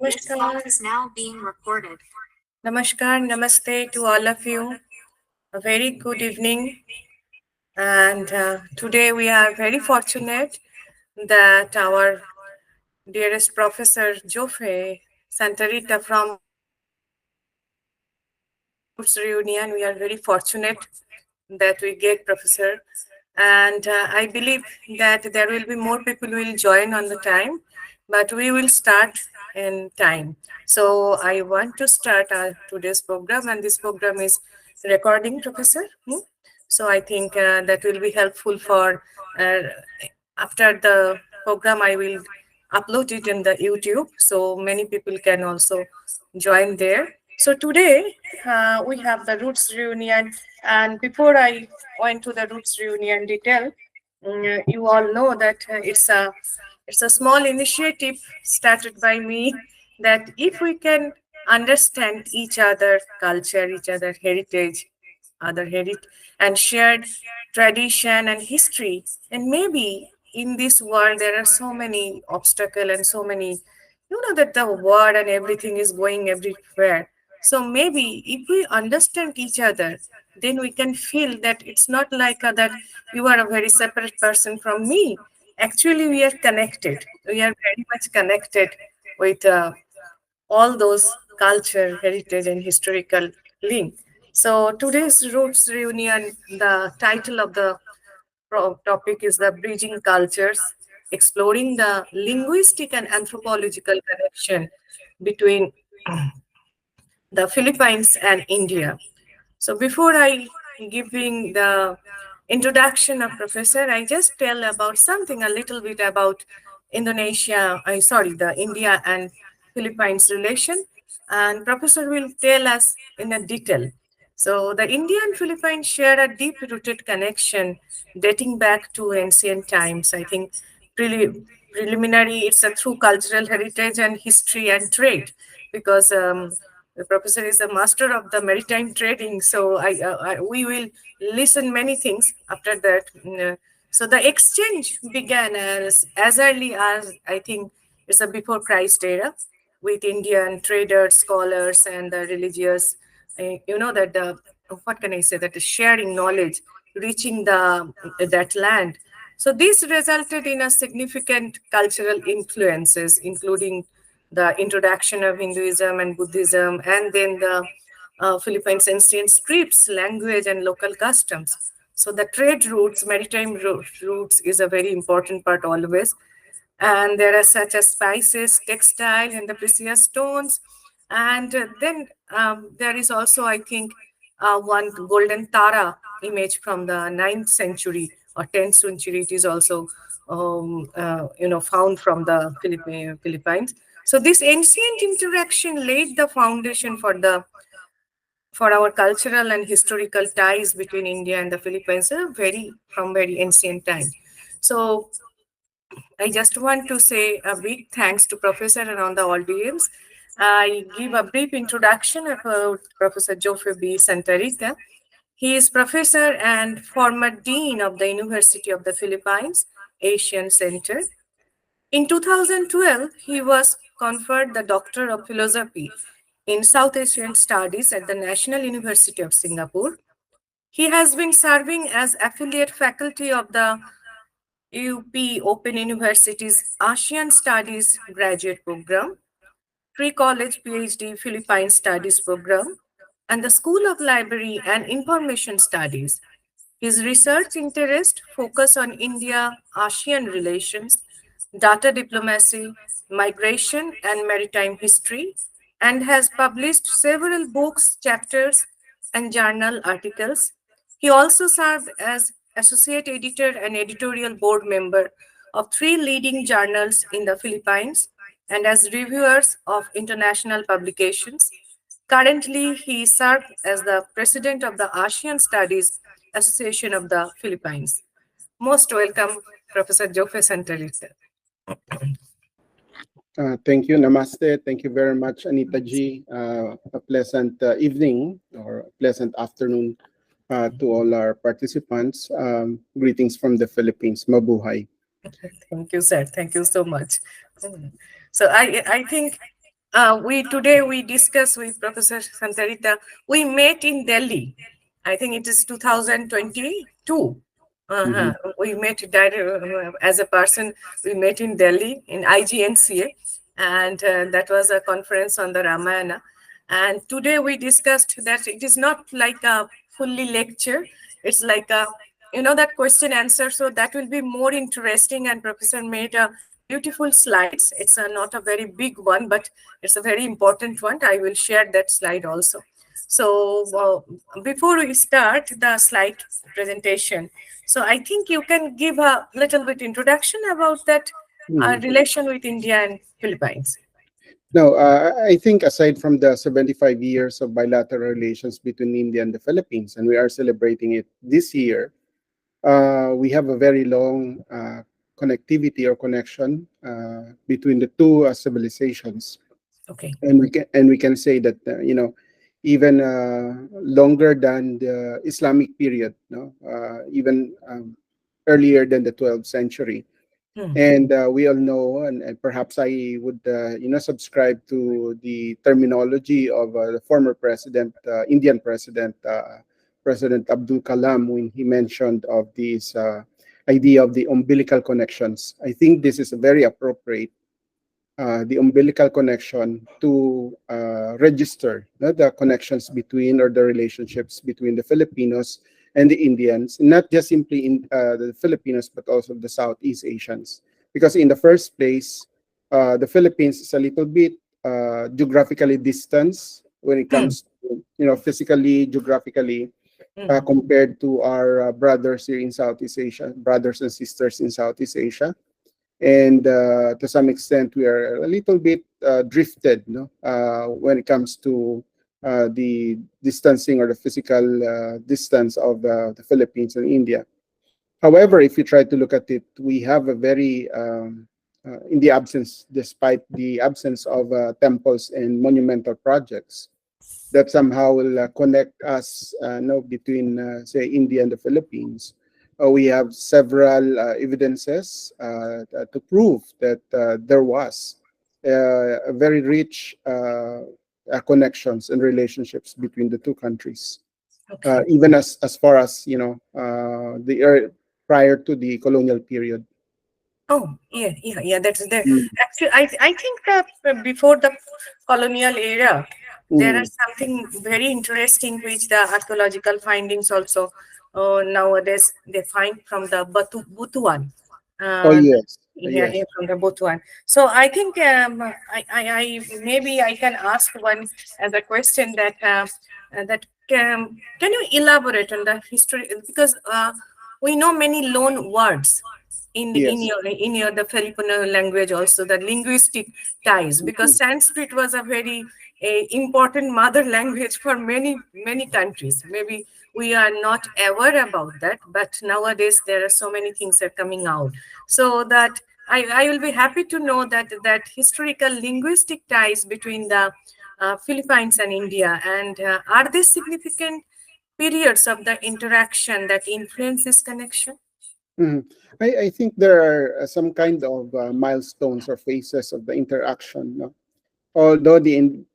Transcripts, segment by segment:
Namaskar. Is now being recorded. Namaskar, namaste to all of you. A very good evening. And today we are very fortunate that our dearest Professor Joefe Santarita from the Roots Reunion, we are very fortunate that we get Professor. And I believe that there will be more people will join on the time, but we will start in time. So I want to start today's program, and this program is recording, Professor. So I think that will be helpful for after the program. I will upload it in the YouTube, so many people can also join there. So today we have the Roots Reunion, and before I went to the Roots Reunion detail, you all know that it's a small initiative started by me, that if we can understand each other culture, each other heritage, other heritage, and shared tradition and history, and maybe in this world there are so many obstacles and so many, that the world and everything is going everywhere. So maybe if we understand each other, then we can feel that it's not like that you are a very separate person from me. Actually, we are connected. We are very much connected with all those culture, heritage, and historical link. So today's Roots Reunion, the title of the topic is the Bridging Cultures, exploring the linguistic and anthropological connection between the Philippines and India. So before I giving the introduction of Professor, I just tell about something a little bit about the India and Philippines relation, and Professor will tell us in a detail. So the India and Philippines share a deep-rooted connection dating back to ancient times. I think preliminary, it's a through cultural heritage and history and trade, because the professor is a master of the maritime trading. So we will listen many things after that. So the exchange began as early as, I think, it's a before Christ era, with Indian traders, scholars, and the religious. That the, what can I say, that the sharing knowledge, reaching the that land. So this resulted in a significant cultural influences, including the introduction of Hinduism and Buddhism, and then the Philippines' ancient scripts, language, and local customs. So the trade routes, maritime routes, is a very important part always. And there are such as spices, textile, and the precious stones. And then there is also, I think, one golden Tara image from the 9th century or 10th century. It is also, found from the Philippines. So this ancient interaction laid the foundation for our cultural and historical ties between India and the Philippines, from very ancient time. So I just want to say a big thanks to Professor and on the audience. I give a brief introduction about Professor Joefe Santarita. He is professor and former dean of the University of the Philippines Asian Center. In 2012, he was conferred the Doctor of Philosophy in South Asian Studies at the National University of Singapore. He has been serving as affiliate faculty of the UP Open University's Asian Studies graduate program, pre-college PhD Philippine Studies program, and the School of Library and Information Studies. His research interests focus on India-ASEAN relations, data diplomacy, migration, and maritime history, and has published several books, chapters, and journal articles. He also served as associate editor and editorial board member of 3 leading journals in the Philippines and as reviewers of international publications. Currently, he served as the president of the Asian Studies Association of the Philippines. Most welcome, Professor Joefe Santarita. Thank you. Namaste. Thank you very much, Anita G. A pleasant evening or a pleasant afternoon to all our participants. Greetings from the Philippines. Mabuhay. Thank you, sir. Thank you so much. So I think We today we discuss with Professor Santarita. We met in Delhi. I think it is 2022. Mm-hmm. We met as a person. We met in Delhi in IGNCA, and that was a conference on the Ramayana. And today we discussed that it is not like a fully lecture. It's like a that question answer. So that will be more interesting. And Professor made a beautiful slides. It's not a very big one, but it's a very important one. I will share that slide also. So before we start the slide presentation, so I think you can give a little bit introduction about that Mm-hmm. relation with India and Philippines. No, I think aside from the 75 years of bilateral relations between India and the Philippines, and we are celebrating it this year, we have a very long connectivity or connection between the two civilizations, Okay. and we can say that even longer than the Islamic period, no, even earlier than the 12th century. Hmm. And we all know, and perhaps I would, subscribe to the terminology of the former president, Indian president, President Abdul Kalam, when he mentioned of this idea of the umbilical connections. I think this is very appropriate, the umbilical connection to register the connections between or the relationships between the Filipinos and the Indians, not just simply in the Filipinos, but also the Southeast Asians. Because in the first place, the Philippines is a little bit geographically distant when it Hmm. comes to, physically, geographically, Hmm. compared to our brothers here in Southeast Asia, brothers and sisters in Southeast Asia. And to some extent we are a little bit drifted, when it comes to the distancing or the physical distance of the Philippines and India. However, if you try to look at it, we have a very in the absence, despite the absence of temples and monumental projects that somehow will connect us, between, say, India and the Philippines. We have several evidences to prove that there was a very rich connections and relationships between the two countries, Okay. even as far as prior to the colonial period. Oh, yeah, yeah, yeah. That's there. Mm. Actually, I think that before the colonial era, there are Mm. something very interesting which the archaeological findings also nowadays they find from the Butuan. Oh Uh, yes, yeah, yes. yeah, from the Butuan. So I think I maybe I can ask one as a question that can you elaborate on the history because we know many loan words Yes. in your the Filipino language also the linguistic ties because Mhm. Sanskrit was a very important mother language for many countries. Maybe we are not aware about that, but nowadays there are so many things are coming out. So that I will be happy to know that historical linguistic ties between the Philippines and India and are there significant periods of the interaction that influence this connection? Mhm. I think there are some kind of milestones or phases of the interaction. No? Although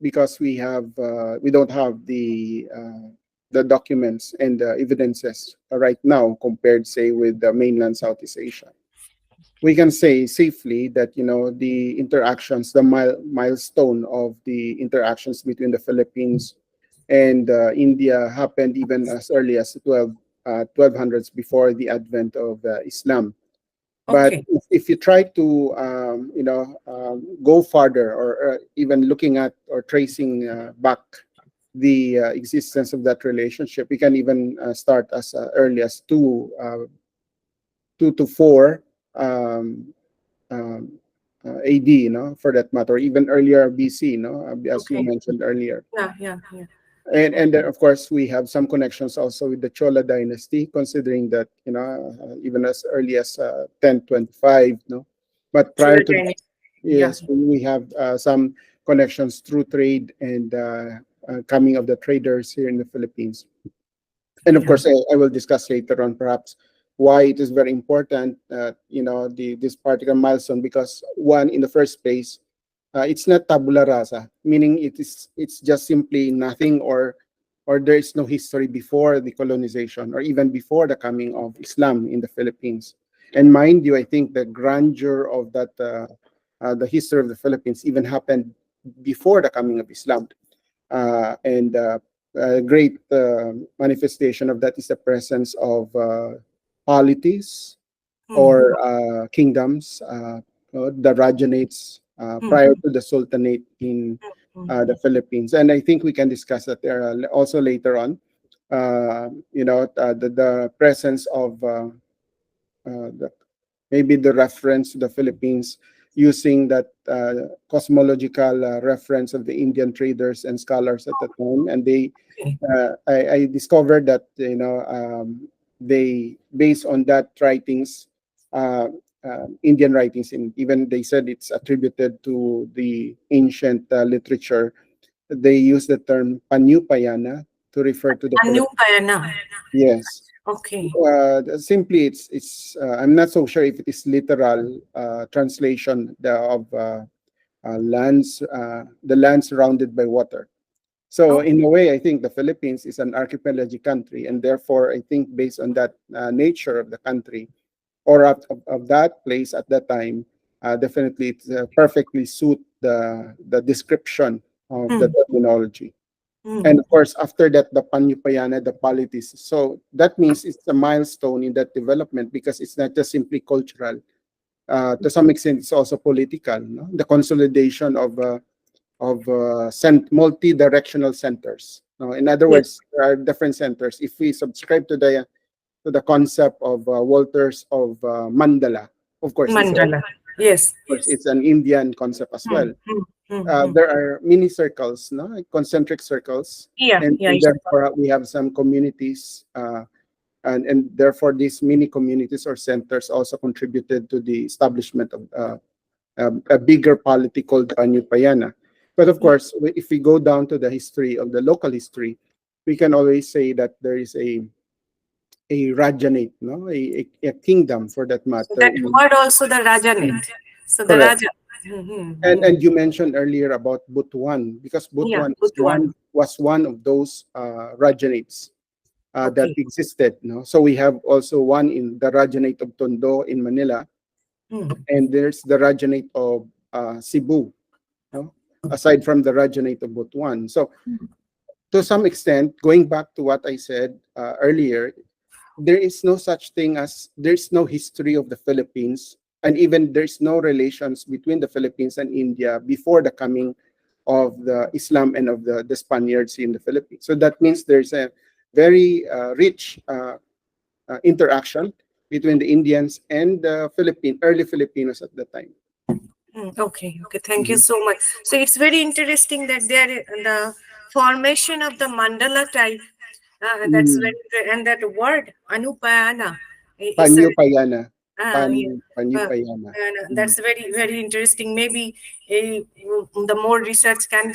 because we don't have the documents and the evidences right now compared, say, with the mainland Southeast Asia, we can say safely that the interactions, the milestone of the interactions between the Philippines and India happened even as early as 1200s, before the advent of Islam. But Okay, if you try to, go farther, or even looking at or tracing back the existence of that relationship, we can even start as early as 2 to 4 um, um, AD, for that matter, even earlier BC, as you okay. mentioned earlier. Yeah, yeah, yeah. And then, of course, we have some connections also with the Chola dynasty, considering that even as early as 1025, no. But prior Chula to that, Chinese. Yeah, yes, we have some connections through trade and coming of the traders here in the Philippines. And of yeah. course, I will discuss later on perhaps why it is very important, this particular milestone, because one, in the first place, it's not tabula rasa, meaning it's just simply nothing, or there is no history before the colonization or even before the coming of Islam in the Philippines. And mind you, I think the grandeur of that, the history of the Philippines even happened before the coming of Islam. And a great manifestation of that is the presence of polities Hmm. or kingdoms, the Rajanates Hmm. prior to the Sultanate in Hmm. the Philippines. And I think we can discuss that there also later on. The presence of the, maybe the reference to the Philippines using that cosmological reference of the Indian traders and scholars at the time, and Okay. I discovered that they based on that writings, uh, Indian writings, and even they said it's attributed to the ancient literature. They use the term Panyupayana to refer to the Anu Philippines. Payana. Yes. Okay. Simply, it's. I'm not so sure if it is literal translation of the land surrounded by water. So Oh. in a way, I think the Philippines is an archipelagic country, and therefore, I think based on that nature of the country or of that place at that time, definitely it perfectly suit the description of the Hmm. terminology. And Hmm. of course, after that, the Panyupayana, the polities. So that means it's a milestone in that development because it's not just simply cultural. To some extent, it's also political. No? The consolidation of multi-directional centers. In other Yes. words, there are different centers. If we subscribe to the concept of Walters of Mandala, of course, Mandala. Yes. it's an Indian concept as Hmm. well. Hmm. Hmm. Hmm. There are mini circles, no, like concentric circles, Yeah. Yeah. and Yes. therefore we have some communities, and therefore these mini communities or centers also contributed to the establishment of a bigger polity called Panyupayana. But of course, if we go down to the history of the local history, we can always say that there is a Rajanate, no, a kingdom for that So matter. that word also the Rajanate. So the Correct. Raja. Hmm. Hmm. And Hmm. and you mentioned earlier about Butuan because Yeah. Butuan is Butuan. one of those Rajanates that Okay. existed. No, so we have also one in the Rajanate of Tondo in Manila, Hmm. and there's the Rajanate of Cebu. No, aside from the Rajanate of Butuan. So to some extent, going back to what I said earlier, there is no such thing as there's no history of the Philippines, and even there's no relations between the Philippines and India before the coming of the Islam and of the Spaniards in the Philippines. So that means there's a very rich interaction between the Indians and the early Filipinos at the time. Okay, okay. Thank you Mhm. so much. So it's very interesting that the formation of the mandala type. That's Mm. very and that word anupayana is a Panyupayana. yeah. Uh, Panyupayana. and Mm. that's very interesting. Maybe the more research can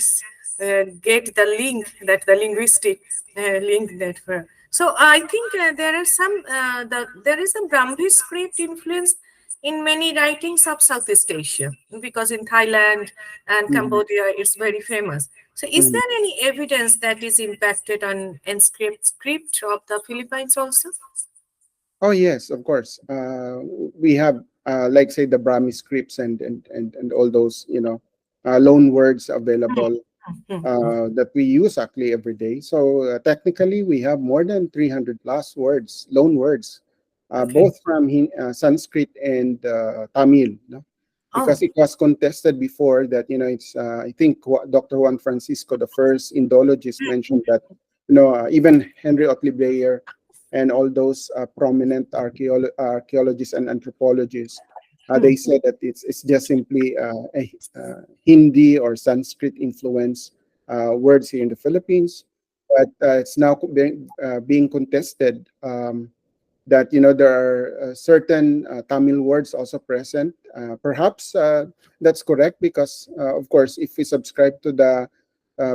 get the link that the linguistic link that. So I think there is a Brahmi script influence in many writings of Southeast Asia because in Thailand and Mhm. Cambodia it's very famous. So is Mhm. there any evidence that is impacted on script of the Philippines also? Oh yes, of course. We have like say the Brahmi scripts and all those loan words available that we use actually every day. So technically, we have more than 300 plus words, loan words, Okay. both from Sanskrit and Tamil. No? Oh. Because it was contested before that it's I think Dr. Juan Francisco, the first Indologist, mentioned that even Henry Otley Blair and all those prominent archaeologists and anthropologists, they said that it's just simply Hindi or Sanskrit influence words here in the Philippines, but it's now being contested. That there are certain Tamil words also present. Perhaps that's correct because, of course, if we subscribe to the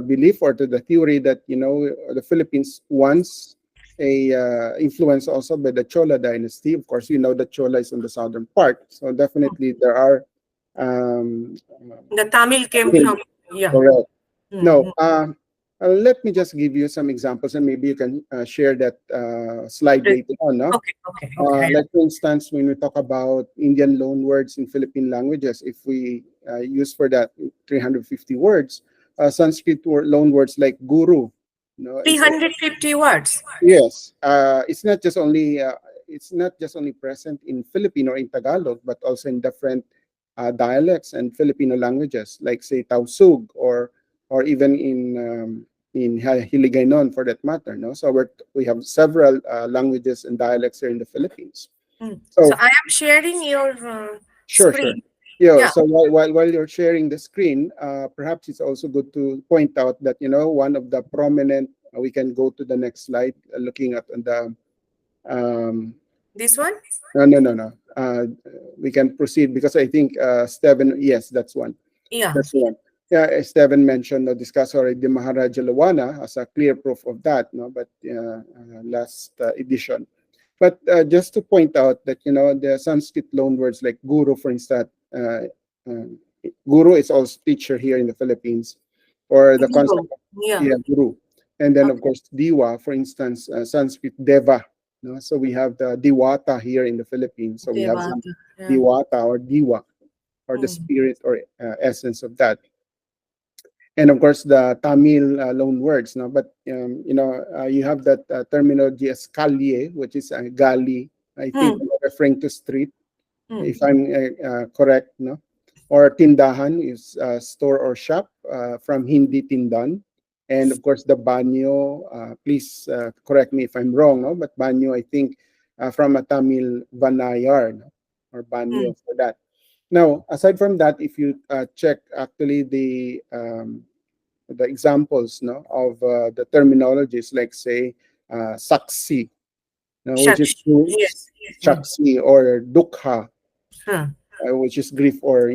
belief or to the theory that the Philippines once a influence also by the Chola dynasty. Of course, we know that Chola is on the southern part, so definitely there are. um, The Tamil came Tamil. from, yeah. Correct. Mm-hmm. No, let me just give you some examples, and maybe you can share that slide later on. No? Okay, okay, okay. Like for instance, when we talk about Indian loan words in Philippine languages, if we use for that 350 words, Sanskrit loan words like guru, it's 350 words. yes, it's not just only present in Filipino or in Tagalog, but also in different dialects and Filipino languages, like say Tausug or even in Hiligaynon for that matter. No, so we have several languages and dialects here in the Philippines. So So I am sharing your sure, sure. screen. Yeah. Yeah. So while you're sharing the screen, perhaps it's also good to point out that one of the prominent. We can go to the next slide, looking at the um, This one? no, no, no, no. We can proceed because I think Steven, yes, that's one. Yeah. That's the one. Yeah, Steven mentioned or discussed already Maharaja Lawana as a clear proof of that, no, but last edition. But just to point out that, the Sanskrit loan words like guru, for instance, uh, guru is also teacher here in the Philippines, or the Zero. concept of Yeah. yeah, guru. And then, of Okay. course, diwa, for instance, Sanskrit deva. No? So we have the diwata here in the Philippines. So we have some Devata. Yeah. diwata or diwa, or the Mm. spirit or essence of that. And of course the Tamil loan words. No, but you have that terminology as kalye, which is gali. I think Mm. referring to street, Mm. if I'm correct. No, or tindahan is store or shop from Hindi tindan, and of course the banyo. Please correct me if I'm wrong. No, but banyo I think from a Tamil vanayar, no? Or Mm. banyo for that. Now, aside from that, if you check actually the examples, no, of the terminologies, like say saksi, which is Shaksh. Yes. Mm. shaksi, or dukha, Huh. which is grief, or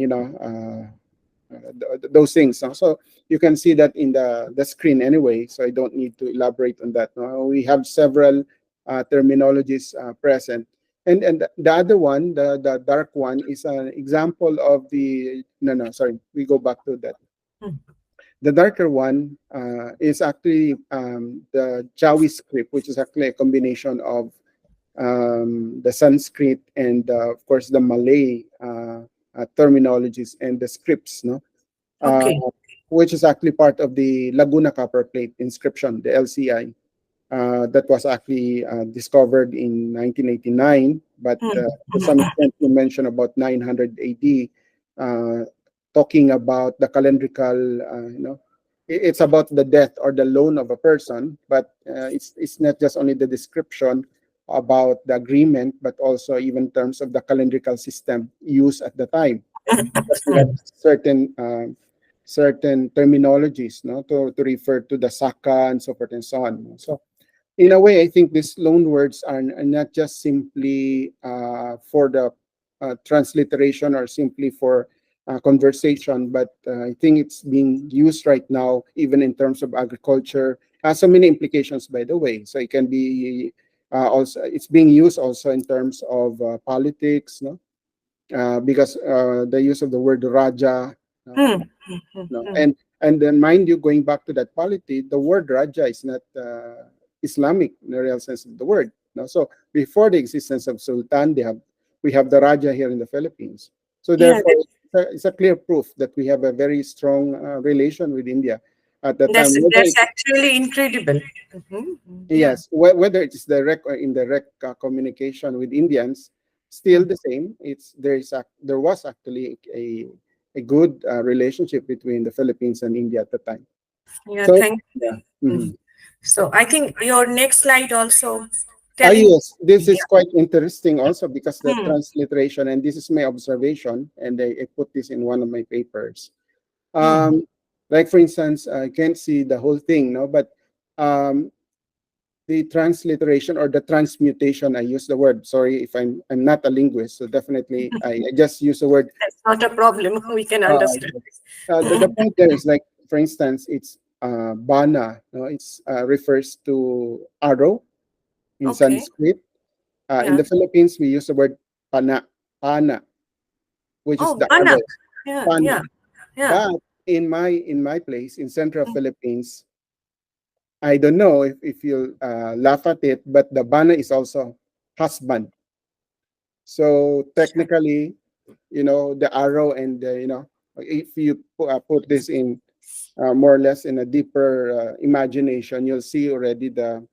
those things. No? So you can see that in the screen anyway. So I don't need to elaborate on that. No? We have several terminologies present. And the other one, the dark one, is an example of the no, sorry, we go back to that. Mm. The darker one is actually the Jawi script, which is actually a combination of the Sanskrit and, of course, the Malay terminologies and the scripts, no? Uh, Okay. which is actually part of the Laguna Copper Plate inscription, the LCI, that was actually discovered in 1989. But Mm. to some extent, you mentioned about 900 AD, uh, talking about the calendrical, it's about the death or the loan of a person, but it's not just only the description about the agreement, but also even in terms of the calendrical system used at the time, because we have Mm. certain terminologies, no, to refer to the Saka and so forth and so on. So in a way, I think these loan words are not just simply for the transliteration or simply for conversation, but I think it's being used right now, even in terms of agriculture. Has so many implications, by the way. So it can be also, it's being used also in terms of politics, no? Because the use of the word Raja, Mm. Mm. Mm. no, Mm. and then mind you, going back to that polity, the word Raja is not Islamic in the real sense of the word. No, so before the existence of Sultan, we have the Raja here in the Philippines. So Yeah. therefore, it's a clear proof that we have a very strong relation with India at the time. Whether That's it's actually incredible. Mm-hmm. Yeah. yes, whether it is direct or indirect communication with Indians, still Mm. the same. There was actually a good relationship between the Philippines and India at the time. Yeah. So Thank yeah. you. Mhm. Mm. So I think your next slide also Ah, telling. yes, this is Yeah. quite interesting also because the Mm. transliteration, and this is my observation, and I put this in one of my papers. Mm. Um, like for instance, I can't see the whole thing, no, but um, the transliteration or the transmutation, I use the word. Sorry if I'm not a linguist, so definitely I just use the word. That's not a problem. We can understand. The point there is like, for instance, it's bana. No, it's refers to arrow in Okay. Sanskrit. In Yeah. the Philippines, we use the word pana, pana, which is Oh, the Banak. arrow. Yeah, Bana. yeah, yeah. But in my place in Central Philippines, I don't know if you'll laugh at it, but the bana is also husband. So technically, the arrow and if you put this in more or less in a deeper imagination, you'll see already the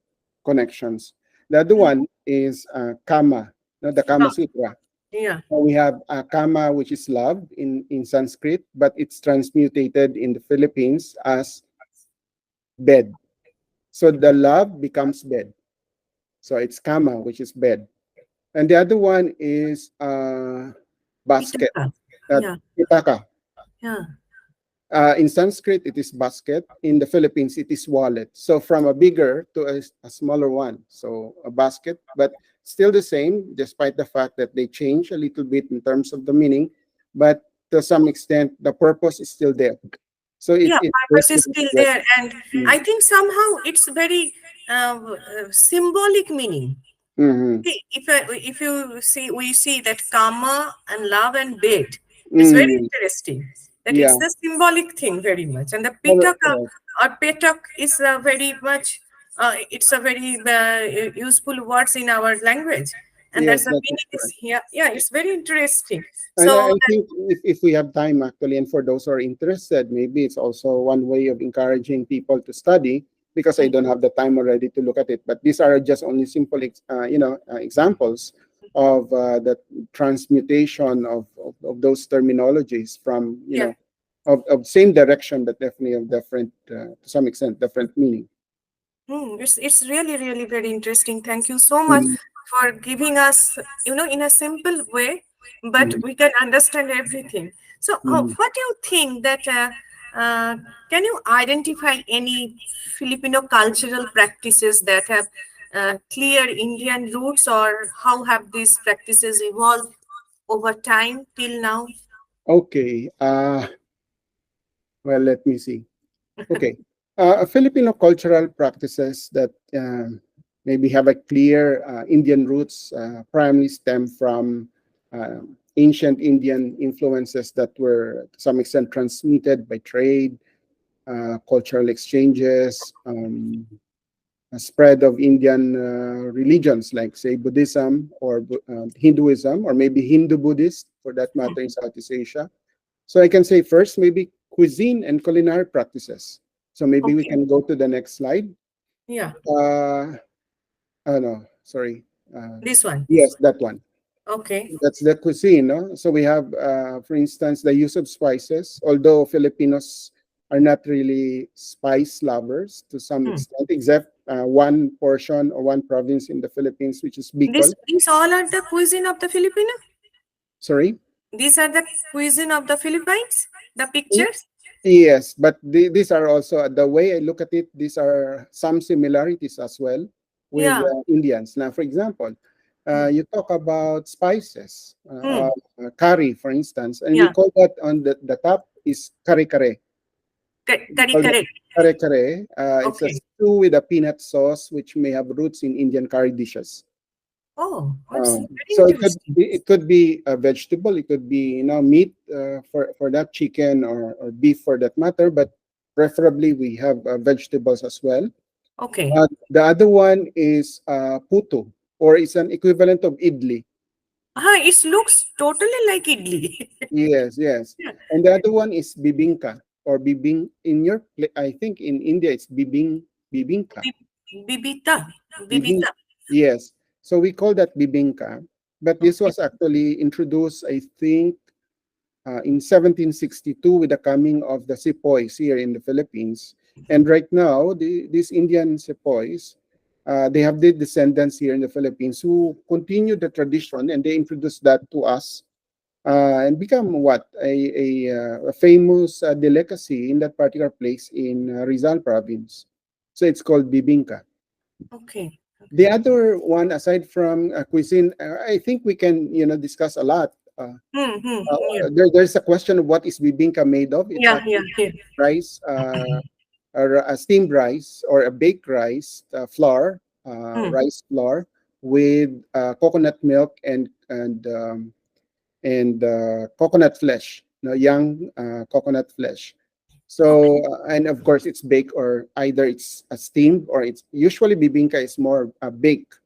connections. The other Mm. one is kama, the Kama Oh, Sutra. yeah. We have kama, which is love in Sanskrit, but it's transmutated in the Philippines as bed. So the love becomes bed. So it's kama, which is bed. And the other one is basket, Pitaka. uh, Yeah, pitaka. yeah, In Sanskrit, it is basket. In the Philippines, it is wallet. So from a bigger to a smaller one. So a basket, but still the same, despite the fact that they change a little bit in terms of the meaning. But to some extent, the purpose is still there. So it, yeah. it goes Purpose is with still that. there, and Mm. I think somehow it's very symbolic meaning. Mm-hmm. See, if you see, we see that karma and love and bed. It's very Mm. interesting that Yeah. it's the symbolic thing very much, and the pitaka Correct. or petak is very much. It's a very useful words in our language, and Yes, that's the that is meaning is correct. here. Yeah, it's very interesting. And So I think if we have time, actually, and for those who are interested, maybe it's also one way of encouraging people to study because I don't have the time already to look at it. But these are just only simple, examples of the transmutation of those terminologies from, yeah. of same direction, but definitely of different, to some extent, different meaning. It's really really very interesting. Thank you so much Mhm. for giving us in a simple way, but Mhm. we can understand everything. So, Mhm. what do you think that uh, can you identify any Filipino cultural practices that have clear Indian roots, or how have these practices evolved over time till now? Okay. Well, let me see. Okay. Filipino cultural practices that maybe have a clear Indian roots primarily stem from ancient Indian influences that were to some extent transmitted by trade, cultural exchanges, a spread of Indian religions like, say, Buddhism or Hinduism, or maybe Hindu Buddhist for that Hmm, matter in Southeast Asia. So I can say first, maybe cuisine and culinary practices. So maybe we okay. can go to the next slide. Yeah, Uh, oh no, sorry. Uh, this one. yes, that one. Okay. That's the cuisine. No? So we have, for instance, the use of spices. Although Filipinos are not really spice lovers to some Hmm. extent, except one portion or one province in the Philippines, which is Bicol. These all are the cuisine of the Filipino. Sorry. These are the cuisine of the Philippines, the Y- pictures. Yes, but these are also the way I look at it. These are some similarities as well with Yeah. Indians. Now, for example, Hmm. you talk about spices, Hmm. curry, for instance, and we Yeah. call that on the top is kare kare. We Kari call that kare. kare kare. It's a Okay. stew with a peanut sauce, which may have roots in Indian curry dishes. Oh, that's very So interesting. it could be a vegetable, it could be meat for that chicken or beef for that matter, but preferably we have vegetables as well. Okay. The other one is puto, or it's an equivalent of idli. It looks totally like idli. Yes, yes. Yeah. And the other one is bibingka or bibing. I think in India it's bibingka. Bibita. Bibing, Bibita. yes. So we call that bibingka, but this Okay. was actually introduced, I think, in 1762 with the coming of the sepoys here in the Philippines. And right now, these Indian sepoys, they have the descendants here in the Philippines who continue the tradition and they introduced that to us and become what a famous delicacy in that particular place in Rizal province. So it's called bibingka. Okay. The Okay. other one, aside from cuisine, I think we can discuss a lot. Yeah. There's a question of what is bibingka made of. It's Yeah. Yeah. actually Yeah. rice, or a steamed rice or a baked rice flour, Hmm. rice flour with coconut milk and coconut flesh. young coconut flesh. Okay. So and of course it's baked, or either it's steamed, or it's usually bibingka is more baked.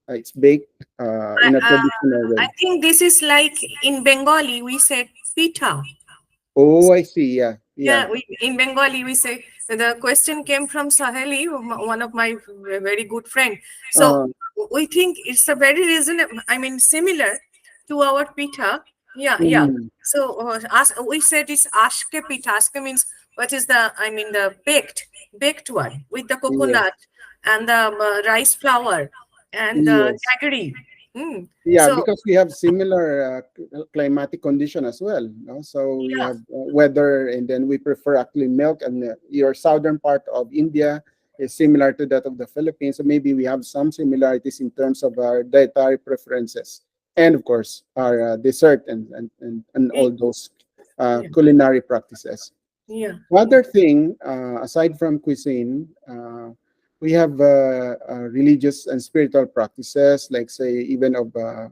It's baked in a traditional I way. think this is like in Bengali we said pita. Oh, I see. Yeah, yeah. Yeah, in Bengali we say the question came from Saheli, one of my very good friend. So Uh, we think it's a very reasonable. I mean, similar to our pita. Yeah, yeah. mm, So we said it's ashke pita. Ashke means what is the? I mean the baked one with the yes. coconut and the rice flour and the Yes. jaggery. Mm. Yeah, So because we have similar climatic condition as well. No? So we yeah, have weather, and then we prefer actually milk. And your southern part of India is similar to that of the Philippines. So maybe we have some similarities in terms of our dietary preferences, and of course our dessert and eh, all those yeah, culinary practices. yeah, yeah. Other thing, aside from cuisine, we have religious and spiritual practices, like say even of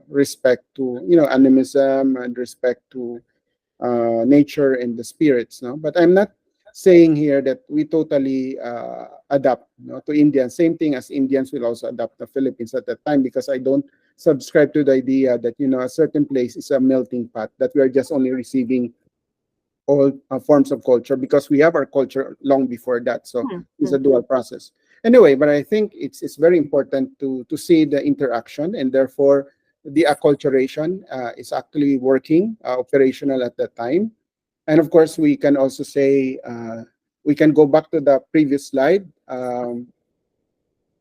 respect to animism and respect to nature and the spirits. No, but I'm not saying here that we totally adapt to Indians. Same thing as Indians will also adapt the Philippines at that time, because I don't subscribe to the idea that a certain place is a melting pot, that we are just only receiving all forms of culture, because we have our culture long before that. So Hmm, it's hmm, a dual process. Anyway, but I think it's very important to see the interaction, and therefore the acculturation is actually working operational at that time. And of course, we can also say we can go back to the previous slide.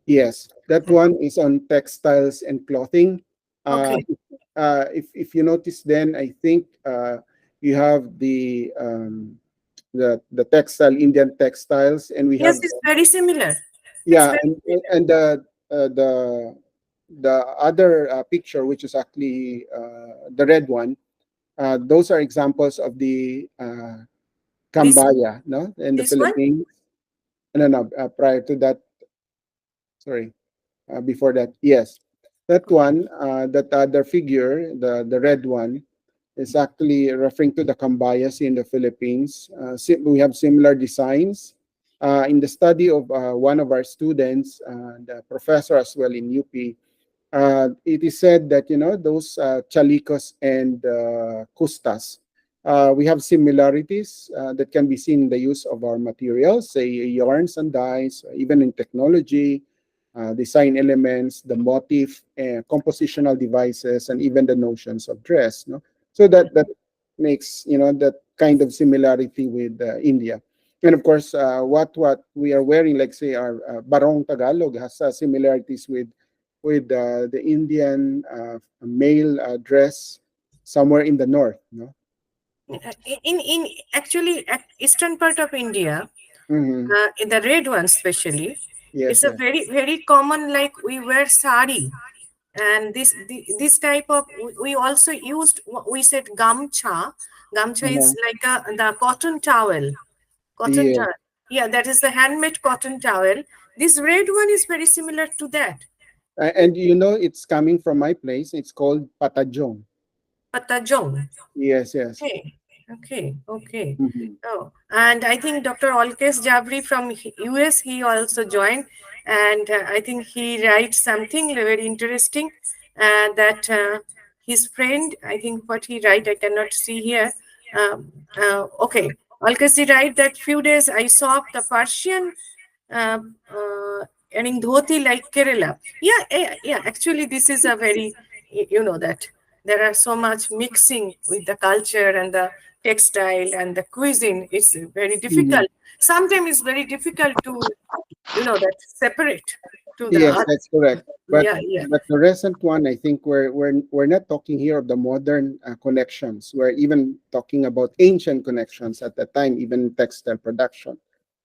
Yes, that hmm. one is on textiles and clothing. Uh, Okay. if you notice, then I think you have the textile, Indian textiles, and we Yes, have it's very similar. It's yeah, very and the other picture, which is actually the red one. Those are examples of the this kambaya, no, in the this one. Philippines. No, no, prior to that, sorry, before that, yes, that one, that other figure, the red one, is actually referring to the kambayas in the Philippines. We have similar designs. In the study of one of our students, the professor as well in UP, it is said that those chalicos and kustas, we have similarities that can be seen in the use of our materials, say yarns and dyes, even in technology, design elements, the motif, compositional devices, and even the notions of dress. No, so that makes that kind of similarity with India. And of course, what we are wearing, like say our barong Tagalog, has similarities with the Indian male dress somewhere in the north. No. In actually eastern part of India, Hmm. in the red one especially, Yes, it's a yes. very common. Like we wear sari, and this type of we also used. We said gamcha. Gamcha is Uh-huh. like the cotton towel. Cotton Yes. towel. Yeah, that is the handmade cotton towel. This red one is very similar to that. And it's coming from my place. It's called patajong. Patajong. Yes, yes. Okay, okay. Mhm. Oh, and I think Dr. Alkesh Jabri from US, he also joined, and I think he writes something very interesting. That his friend, I think what he write, I cannot see here. Okay, Alkesh he write that few days I saw the Persian uh, wearing dhoti like Kerala. Yeah, yeah. Actually, this is a very, that there are so much mixing with the culture and the textile and the cuisine. It's very Mhm. difficult. Sometimes it's very difficult to, that separate to the Yes, art. that's correct. But Yeah, yeah. but the recent one, I think we're not talking here of the modern connections. We're even talking about ancient connections at the time, even textile production.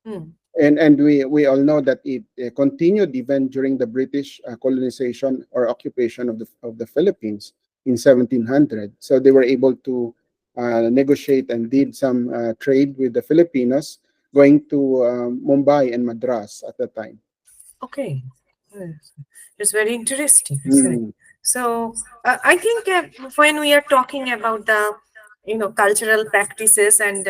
Hmm. And we all know that it continued even during the British colonization or occupation of the Philippines in 1700. So they were able to negotiate and did some trade with the Filipinos, going to Mumbai and Madras at the time. Okay. Yes. It's very interesting. Mm. So I think when we are talking about the cultural practices, and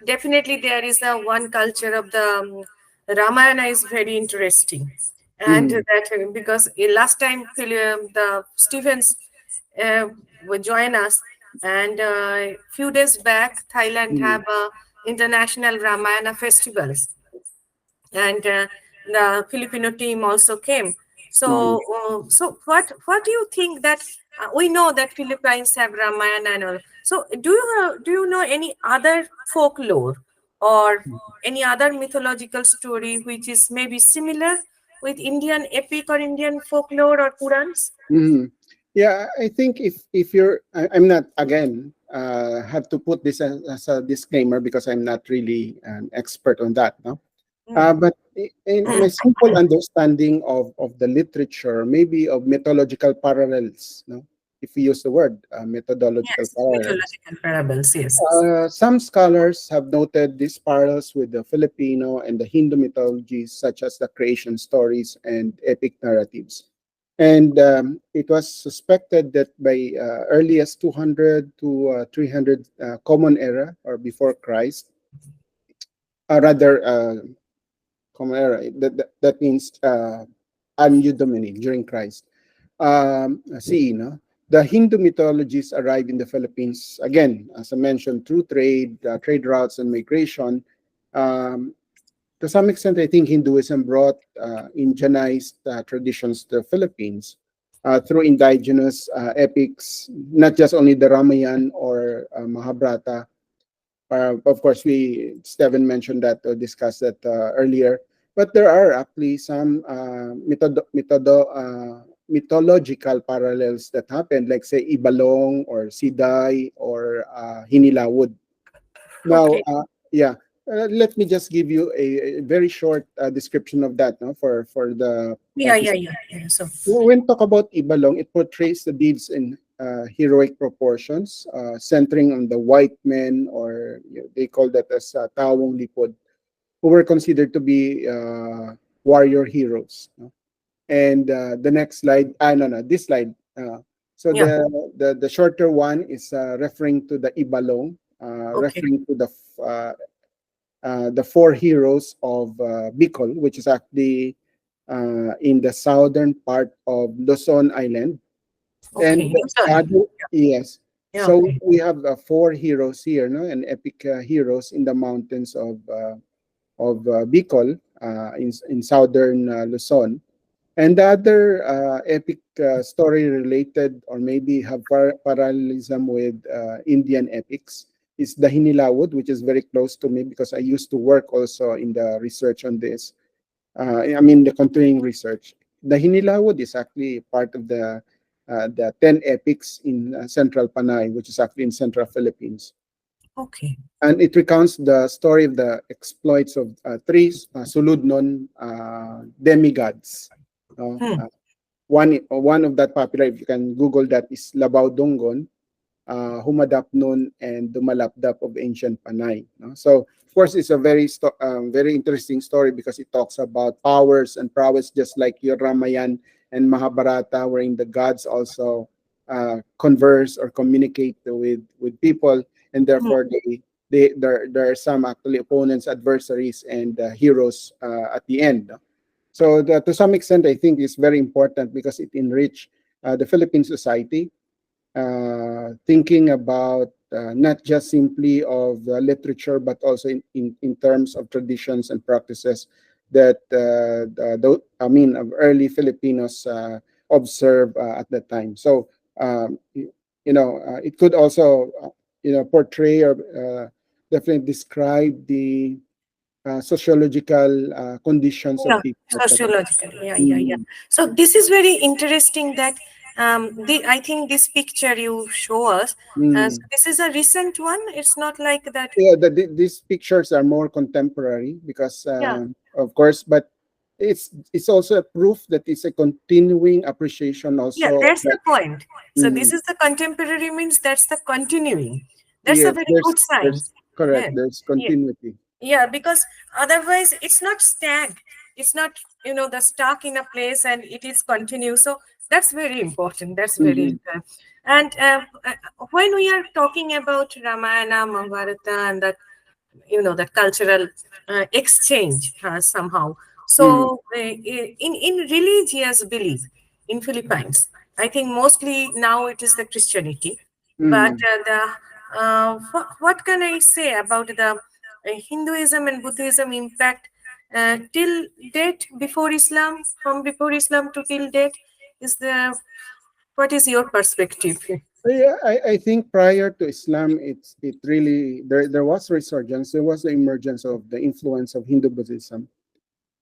definitely there is a one culture of the Ramayana is very interesting. And Mm, that because last time the Stephens will join us, and few days back Thailand have mm, international Ramayana festivals, and the Filipino team also came. So, mm, what do you think that we know that Philippines have Ramayana and all. So, do you know any other folklore or any other mythological story which is maybe similar with Indian epic or Indian folklore or Purans? mm. Yeah, I think if you're, I'm not again have to put this as a disclaimer because I'm not really an expert on that. No, Mm. but in my simple understanding of the literature, maybe of mythological parallels. No, if we use the word methodological Yes, parallels. mythological parables. Yes. Some scholars have noted these parallels with the Filipino and the Hindu mythologies, such as the creation stories and epic narratives. And it was suspected that by early as 200 to 300 Common Era or before Christ, rather Common Era, that means Anno Domini during Christ. CE, no? The Hindu mythologies arrived in the Philippines, again, as I mentioned, through trade routes and migration. Um, to some extent, I think Hinduism brought indigenized traditions to the Philippines through indigenous epics, not just only the Ramayana or Mahabharata. Of course, Steven mentioned that or discussed that earlier. But there are actually some mythological parallels that happened, like say Ibalong or Siday or Hinilawod. Now, Okay. yeah, let me just give you a very short description of that, no, for the Yeah, yeah, participants. yeah, yeah. So, When talk about Ibalong, it portrays the deeds in heroic proportions, centering on the white men, or they call that as Tawong Lipod, who were considered to be warrior heroes. No? And the next slide, no, no, this slide. So yeah. the shorter one is referring to the Ibalong, Okay. referring to the four heroes of Bicol, which is actually in the southern part of Luzon Island. And Okay. Luzon. yes, Yeah. so Okay. we have four heroes here, no, and epic heroes in the mountains of Bicol, in southern Luzon. And the other epic story related, or maybe have parallelism with Indian epics, is the Hinilawod, which is very close to me because I used to work also in the research on this. I mean, the continuing research. The Hinilawod is actually part of the 10 epics in central Panay, which is actually in central Philippines. Okay. And it recounts the story of the exploits of three Suludnon demigods. Hmm. One of that popular, if you can Google that, is Labaw Donggon, Humadap Nun, and Dumalapdap of ancient Panay. No? So, of course, it's a very interesting story because it talks about powers and prowess, just like your Ramayan and Mahabharata, wherein the gods also converse or communicate with people, and Hmm. therefore there are some actually opponents, adversaries, and heroes at the end. No? So, to some extent, I think it's very important because it enrich the Philippine society, thinking about not just simply of literature, but also in terms of traditions and practices that I mean, of early Filipinos observe at that time. So, it could also, portray or definitely describe the sociological conditions of Yeah. people at that time. Sociological. Yeah. Yeah. Yeah. Mm, So this is very interesting that I think this picture you show us. So mm. this is a recent one. It's not like that. Yeah, these pictures are more contemporary because, Yeah. of course, but it's also a proof that it's a continuing appreciation Yeah. also. That's the point. So this Mm, is the contemporary means that's the continuing. That's a yes, very good sign. there's correct. Yeah. There's Yeah. continuity. Yeah, because otherwise it's not stag. It's not, the stuck in a place and it is continue. So that's very important. That's very Mhm. important. And when we are talking about Ramayana, Mahabharata, and that, that cultural exchange somehow. Mm-hmm. So in religious belief in Philippines, I think mostly now it is the Christianity, but Mm-hmm. what can I say about the Hinduism and Buddhism impact till date before Islam, from before Islam to till date? Is the What is your perspective? Yeah, I think prior to Islam, it really there was resurgence. There was the emergence of the influence of Hindu Buddhism.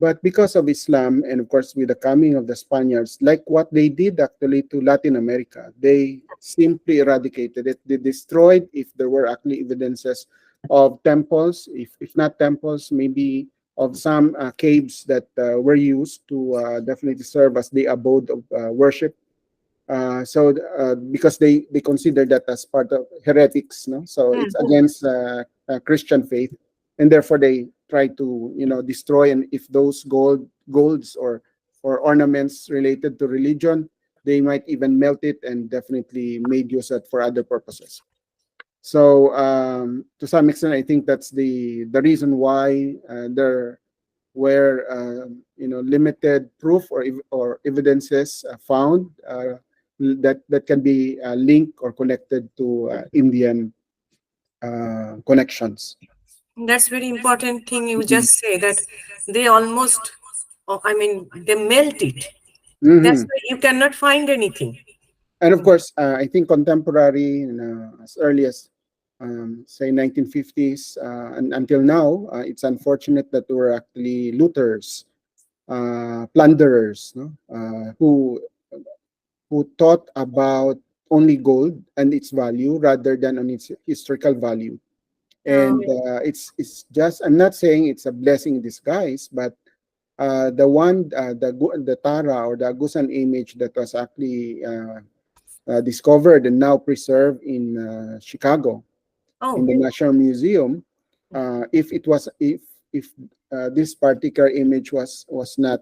But because of Islam, and of course with the coming of the Spaniards, like what they did actually to Latin America, they simply eradicated it. They destroyed, if there were actually evidences of temples, if not temples, maybe of some caves that were used to definitely serve as the abode of worship. Because they consider that as part of heretics, no, so it's Hmm. against Christian faith, and therefore they try to destroy. And if those golds or ornaments related to religion, they might even melt it and definitely made use of it for other purposes. So to some extent, I think that's the reason why there were limited proof or evidences found that can be linked or connected to Indian connections. That's very important thing you Mhm. just say that they almost, I mean, they melt it. That's Mhm. why you cannot find anything. And of course, I think contemporary, as early as say 1950s and until now, it's unfortunate that there were actually looters, plunderers, no? Who thought about only gold and its value rather than on its historical value. Uh, And it's just, I'm not saying it's a blessing in disguise, but the Tara or the Agusan image that was actually discovered and now preserved in Chicago in oh, the National Museum. If this particular image was not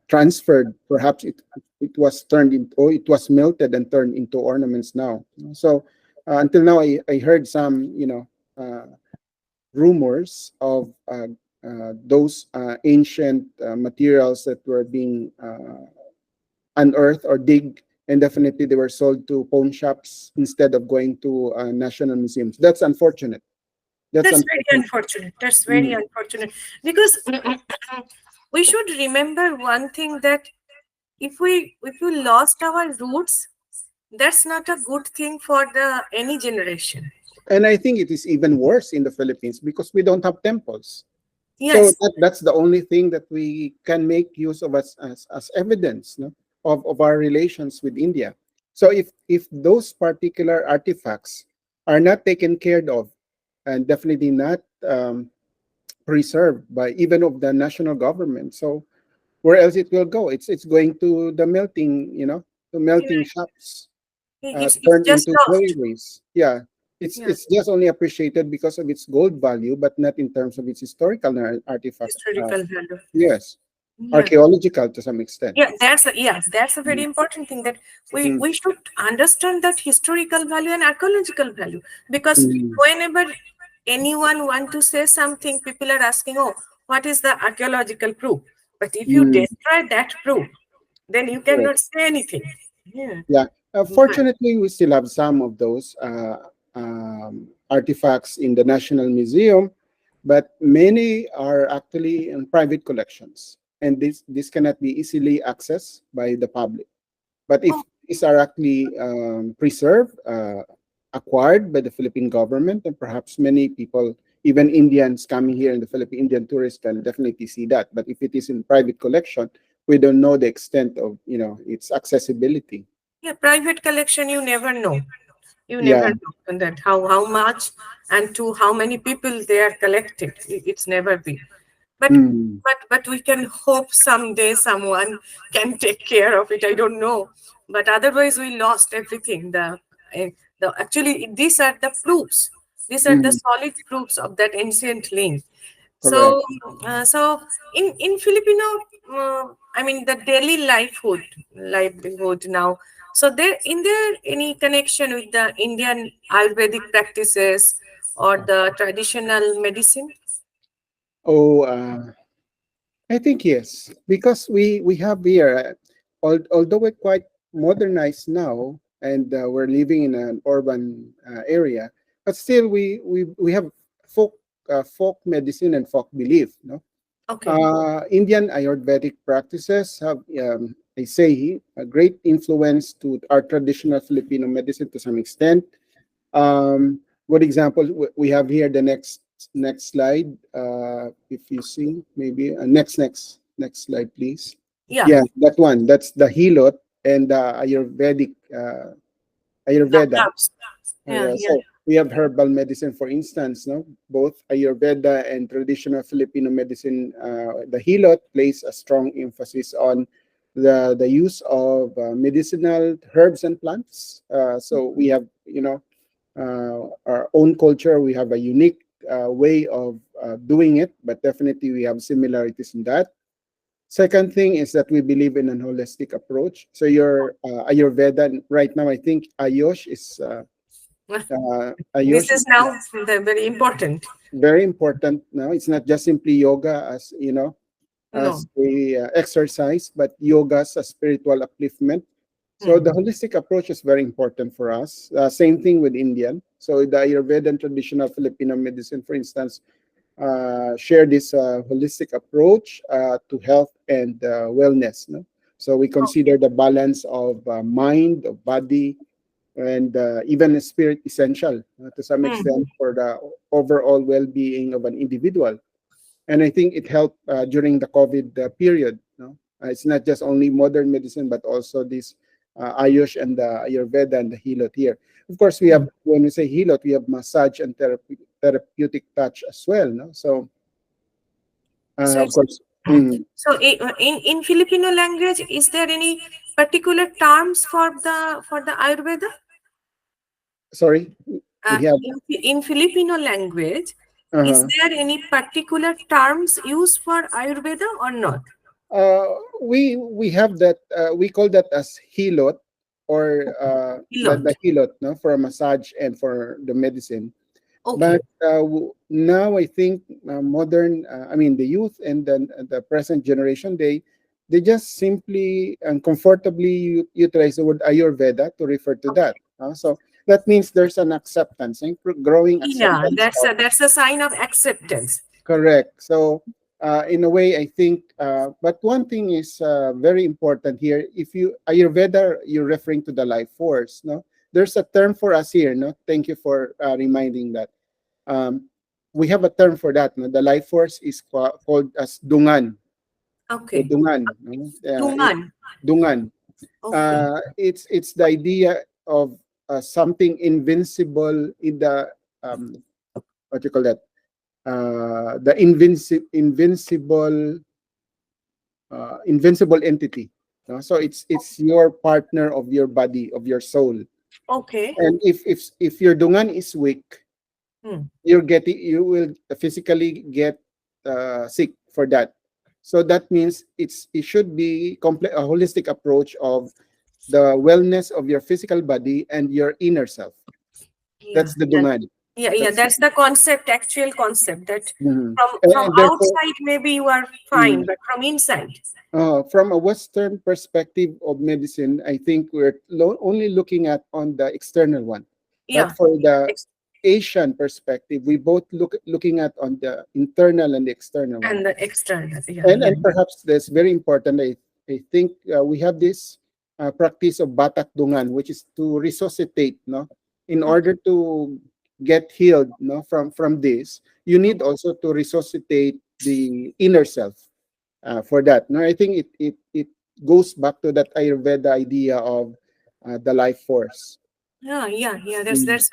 transferred, perhaps it was turned into, or it was melted and turned into ornaments now. So until now, I heard some rumors of those ancient materials that were being unearthed or dig, and definitely they were sold to pawn shops instead of going to national museums. That's unfortunate. That's that's very unfortunate. unfortunate. That's very Mm. unfortunate because we should remember one thing that if we lost our roots, that's not a good thing for the any generation. And I think it is even worse in the Philippines because we don't have temples. So Yes, that's the only thing that we can make use of as evidence, no, of our relations with India. So if those particular artifacts are not taken care of and definitely not preserved by even of the national government, so where else it will go? It's going to the melting, the melting shops, it's turned just into lost. jewelries. Yeah, it's Yeah, it's just only appreciated because of its gold value, but not in terms of its historical artifact. historical value. Yes, Yeah. archaeological to some extent. That's a very Mm, important thing that mm, we should understand that historical value and archaeological value, because mm, whenever anyone want to say something, people are asking, oh, what is the archaeological proof? But if you mm, destroy that proof, then you correct. cannot say anything. Yeah. Yeah. But Fortunately, we still have some of those artifacts in the National Museum, but many are actually in private collections, and this cannot be easily accessed by the public. But oh, if these are actually preserved, acquired by the Philippine government, and perhaps many people, even Indians coming here in the Philippine Indian tourists, can definitely see that. But if it is in private collection, we don't know the extent of its accessibility. yeah, private collection, you never know. You never Yeah. know and that how much and to how many people they are collected. It's never been. But Mm, but we can hope someday someone can take care of it. I don't know, but otherwise we lost everything. The actually these are the proofs. These are the mm, solid proofs of that ancient link. correct. So so in Filipino, I mean the daily livelihood now. So there, in there any connection with the Indian Ayurvedic practices or the traditional medicine? Oh, I think yes, because we have here, although we're quite modernized now, and we're living in an urban area, but still we have folk medicine and folk belief. No, Okay. Indian Ayurvedic practices have, I say, a great influence to our traditional Filipino medicine to some extent. Good example, we have here the next slide. If you see, maybe next slide, please. Yeah. Yeah, that one. That's the Hilot and the Ayurvedic Ayurveda. Herbs. Yeah. Yeah, Yeah. so we have herbal medicine, for instance, no? Both Ayurveda and traditional Filipino medicine. The Hilot places a strong emphasis on the use of medicinal herbs and plants. So we have, our own culture. We have a unique way of doing it, but definitely we have similarities in that. Second thing is that we believe in an holistic approach. So your Ayurveda right now, I think This Ayush is is now very important. very important now. It's not just simply yoga as No. as a exercise, but yoga as a spiritual upliftment. So Hmm. the holistic approach is very important for us. Same thing with Indian. So the Ayurveda traditional Filipino medicine, for instance, share this holistic approach to health and wellness. No? So we consider Okay. the balance of mind, of body, and even spirit essential to some Hmm. extent for the overall well-being of an individual. And I think it helped during the COVID period. No? It's not just only modern medicine, but also this Ayush and the Ayurveda and the Hilot here. Of course, we have, Hmm. when we say Hilot, we have massage and therapeutic touch as well. No? So, So of it's course, mm, so in Filipino language, is there any particular terms for the Ayurveda? sorry, we have, In Filipino language, is uh, there any particular terms used for Ayurveda or not? uh, we have that, we call that as Hilot or the Lot. Hilot, no, for massage and for the medicine. But Okay. now I think modern, I mean, the youth and the present generation, they just simply and comfortably utilize the word Ayurveda to refer to Okay. that. So that means there's an acceptance, growing Yeah, acceptance of. that's a sign of acceptance. Correct. So in a way, I think, but one thing is very important here. If you Ayurveda, you're referring to the life force. No, there's a term for us here. No, thank you for reminding that. um, we have a term for that. No? The life force is called as dungan. The Okay. dungan. No? Tungan. Dungan. Okay. It's the idea of something invincible in the what you call that? The invincible entity. No? So it's your partner of your body, of your soul. Okay. And if your dungan is weak, Hmm. you will physically get sick for that. So that means it should be a holistic approach of the wellness of your physical body and your inner self. Yeah. That's the Yeah. dungan. Yeah. Yeah. That's That's the concept, actual concept that mhm. from And therefore, outside maybe you are fine, mm, but from inside. from a Western perspective of medicine, I think we're only looking at on the external one, but Yeah. for the Ex- Asian perspective, we both looking at on the internal and the external one. And the external. Yeah. Yeah. And perhaps that's very important. I think we have this practice of batak dungan, which is to resuscitate, no, in Okay. order to get healed, no, from this. You need Okay. also to resuscitate the inner self for that. No, I think it goes back to that Ayurveda idea of the life force. Yeah. Yeah. Yeah. Mm, That's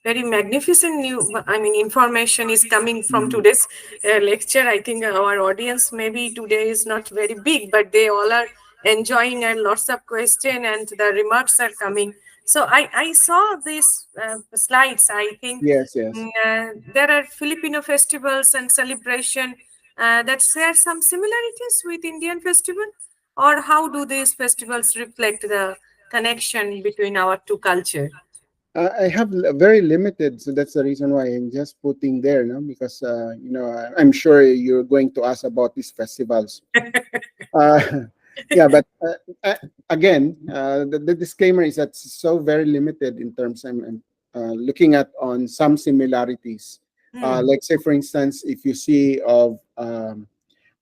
very magnificent new, I mean, information is coming from mhm. today's lecture. I think our audience maybe today is not very big, but they all are enjoying and lots of question and the remarks are coming. So I saw these slides. I think Yes, yes. there are Filipino festivals and celebration that share some similarities with Indian festival, or how do these festivals reflect the connection between our two culture? I have very limited, so that's the reason why I'm just putting there, no? Because I'm sure you're going to ask about these festivals. Uh, yeah, but again, the disclaimer is that it's so very limited in terms. I'm looking at on some similarities. Hmm. Like say, for instance, if you see of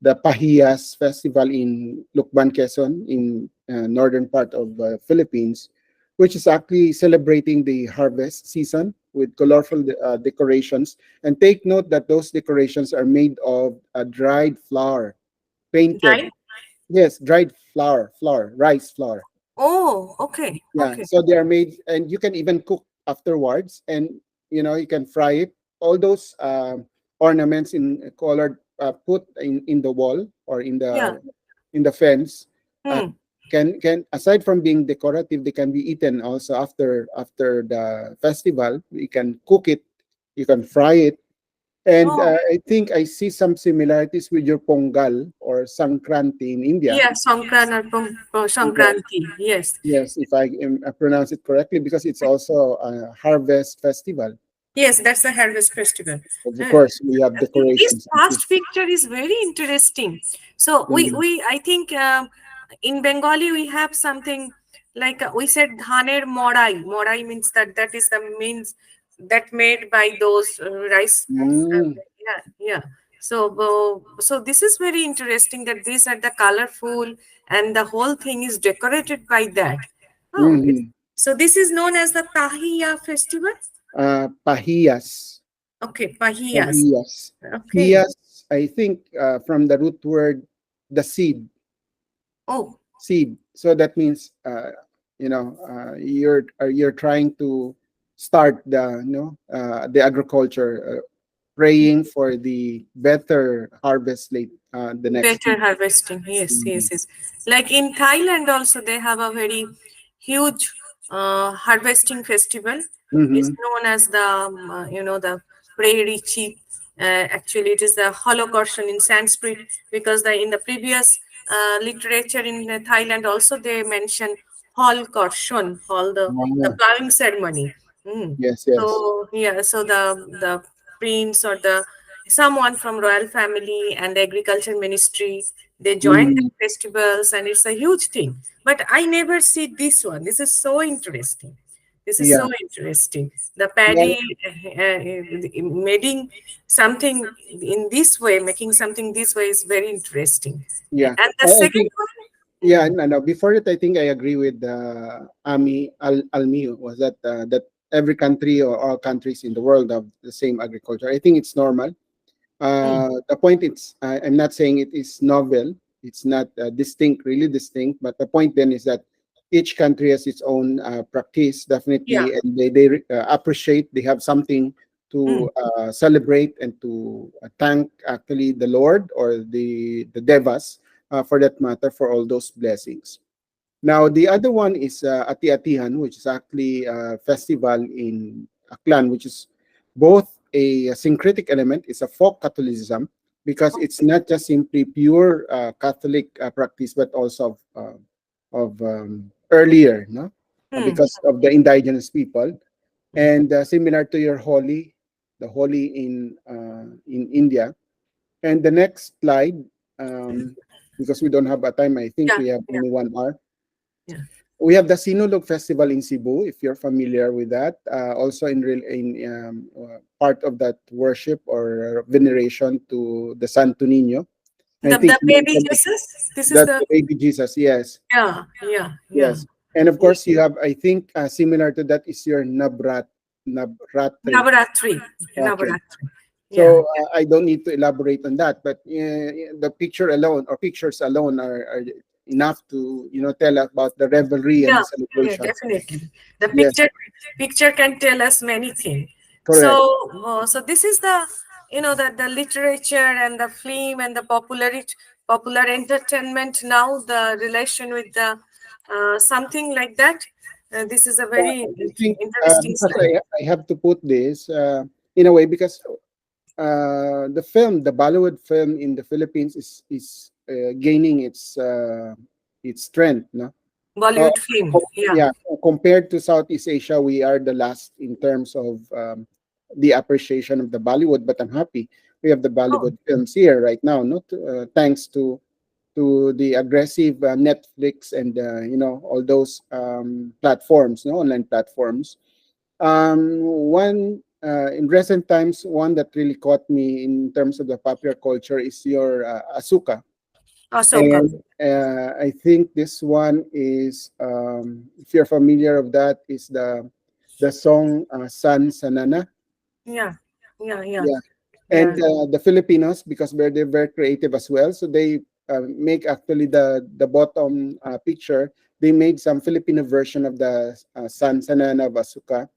the Pahiyas Festival in Lukban, Quezon, in northern part of Philippines, which is actually celebrating the harvest season with colorful decorations. And take note that those decorations are made of dried flour, painted. Right? Yes, dried flour, rice flour. Oh, okay, Yeah, okay. so they are made, and you can even cook afterwards, and you can fry it. All those ornaments in colored put in the wall or Yeah. in the fence uh, Hmm. can aside from being decorative, they can be eaten also after the festival. You can cook it, you can fry it, and Oh, I think I see some similarities with your Pongal or Sankranti in India. yeah, Songkran or Songkranti. Yes. Yes, if I pronounce it correctly, because it's also a harvest festival. Yes, that's the harvest festival. Of Uh, course, we have this decorations. past picture is very interesting. So Mm, we I think in Bengali we have something like we said dhaner morai. Morai means that is the means that made by those rice. mm, Yeah, yeah. So this is very interesting that these are the colorful and the whole thing is decorated by that. Oh, mhm. so this is known as the Tahiya festival. Pahiyas. Okay, pahiyas. Pahiyas. Okay. Hiyas, I think from the root word, the Oh, seed. So that means, you're trying to start the agriculture, praying for the better harvest late the next better year. harvesting. Yes, yes, Mhm. yes. Like in Thailand also they have a very huge harvesting festival. It's Mhm. known as the the prairie chief. Actually, it is the holocaustion in Sanskrit because the in the previous literature in Thailand also they mention holocaustion, hall the Ah, plowing ceremony. Mm. yes, yes. So yeah, so the prince or the someone from royal family and the agriculture ministry they join the Mhm. festivals and it's a huge thing. But I never see this one. This is so interesting. This is Yeah. so interesting. The Yeah. paddy making something in this way, making something this way is very interesting. Yeah. And the I second think, one, yeah, no. Before that, I think I agree with Ami Almio, was that every country or all countries in the world have the same agriculture. I think it's normal. mm, The point is, I'm not saying it is novel. It's not distinct, really distinct. But the point then is that each country has its own practice, yeah, definitely, and they appreciate. They have something mm, to celebrate and to thank actually the Lord or the devas, for that matter, for all those blessings. Now, the other one is Ati-Atihan, which is actually a festival in Aklan, which is both a syncretic element, it's a folk Catholicism, because it's not just simply pure Catholic practice, but also of earlier, no? mm, Because of the indigenous people. And similar to your Holi, the Holi in India. And the next slide, because we don't have a time, I think yeah, we have yeah, only 1 hour. yeah. We have the Sinulog Festival in Cebu, if you're familiar with that. Also part of that worship or veneration to the Santo Niño. I think The you baby mentioned Jesus. This is that the baby Jesus. Yes, yeah, yeah, yeah. yes. And of course, you have, I think, similar to that is your Nabratri. Navaratri, Okay. Navaratri. Yeah, So I don't need to elaborate on that, but the picture alone or pictures alone are enough to tell about the revelry and yeah, the yeah, celebration. definitely. The Yes, picture can tell us many things. So, correct. so this is the the literature and the film and the popular entertainment. Now the relation with the something like that. This is a very I think interesting because slide. I have to put this in a way, because the Bollywood film in the Philippines is gaining its strength, no? Uh, Bollywood film. Yeah. yeah, compared to Southeast Asia, we are the last in terms of the appreciation of the Bollywood. But I'm happy we have the Oh, Bollywood films here right now. Not thanks to the aggressive Netflix and all those platforms, no online platforms. One in recent times, one that really caught me in terms of the popular culture is your Asuka. Ahsoka. And I think this one is, if you're familiar of that, is the song San Sanana. Yeah. Yeah. Yeah. Yeah. And Yeah. the Filipinos, because they're very creative as well, so they make actually the bottom picture. They made some Filipino version of the San Sanana Basuka,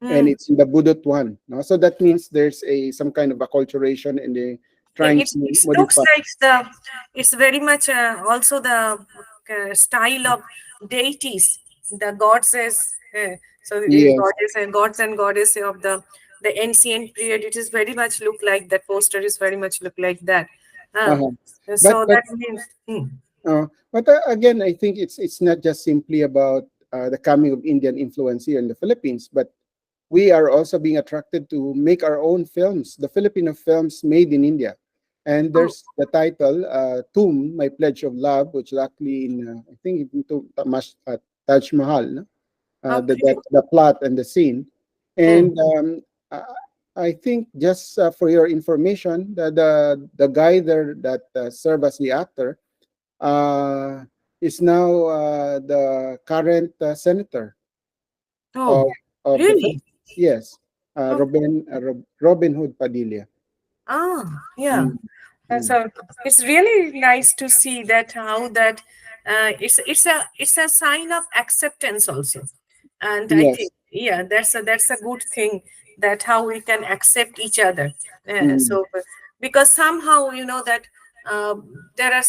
and Mm. it's the Budot one. No? So that means there's a some kind of acculturation, and they Yeah, trying it to looks modify. like it's very much also the style of deities, the goddesses. So the Yes. goddess and gods and goddess of the ancient period. It is very much look like that poster is very much look like that. Uh, Uh-huh. But so but that means Again, I think it's not just simply about the coming of Indian influence here in the Philippines, but we are also being attracted to make our own films, the Filipino films made in India. And oh, there's the title, Tomb, My Pledge of Love, which is actually in, I think, into Taj Mahal, no? okay. The plot and the scene. Hmm. And I I think just for your information, the guy there that served as the actor uh, is now the current senator Oh, of the really? Philippines. Yes, Oh, Robin Hood Padilla. yeah. Mm, And mm, so it's really nice to see that how that it's a sign of acceptance also, and I yes. think yeah that's a good thing that how we can accept each other. Mm, So because somehow that uh, there are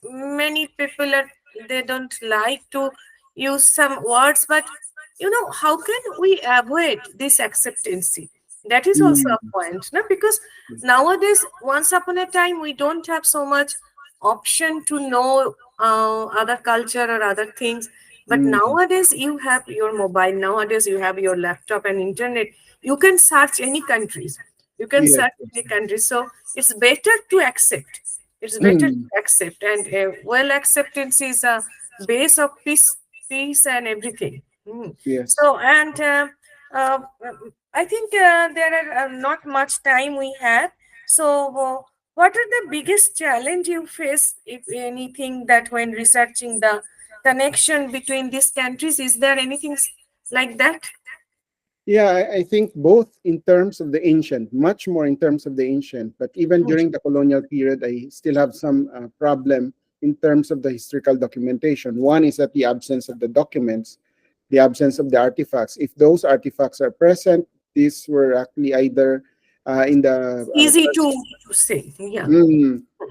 many people are they don't like to use some words, but how can we avoid this acceptancy? That is also a mm, point, no? Because nowadays, once upon a time, we don't have so much option to know other culture or other things. But mm, nowadays, you have your mobile. Nowadays, you have your laptop and internet. You can search any countries. You can yes. search any country. So it's better to accept. It's better to Mm, accept, and well, acceptance is a base of peace and everything. yes. So and. Uh, I think there are not much time we have. So, what are the biggest challenge you face, if anything, that when researching the connection between these countries? Is there anything like that? Yeah, I think both in terms of the ancient, much more in terms of the ancient, but even Hmm. during the colonial period, I still have some problem in terms of the historical documentation. One is that the absence of the documents, the absence of the artifacts. If those artifacts are present, these were actually either in the Easy to say. Yeah.